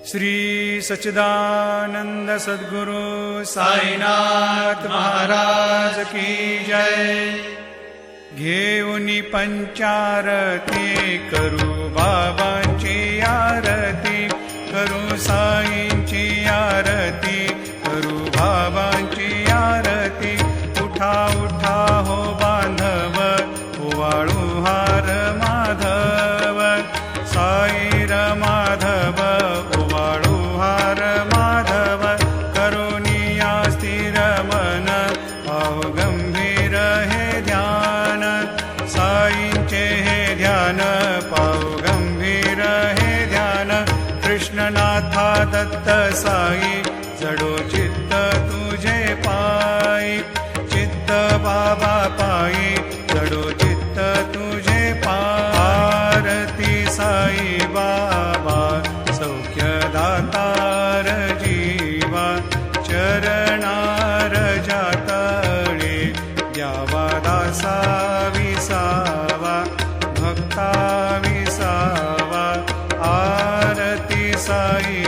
श्री सच्चिदानंद सद्गुरु साईनाथ महाराज की जय। घेऊनी पंचारती करू बाबांची आरती, करू साईंची आरती, करू बाबांची आरती। उठा उठा हो बांधव, ओवाळू हार माधव, साईर माधव ओवाळू हार माधव। करुणिया स्थिर मन, पाहु गंभीर हे ध्यान, साईंचे हे ध्यान, पाहु गंभीर हे ध्यान। कृष्णनाथा दत्त साई, जडो चित्त तुझे पायी, चित्त बाबा पायी, जडो चित्त तुझे पायी। आरती साई बाबा, सौख्यदातार जीवा, चरणार जातळे, द्यावा दासा विसावा, भक्ता विसावा। आरती साई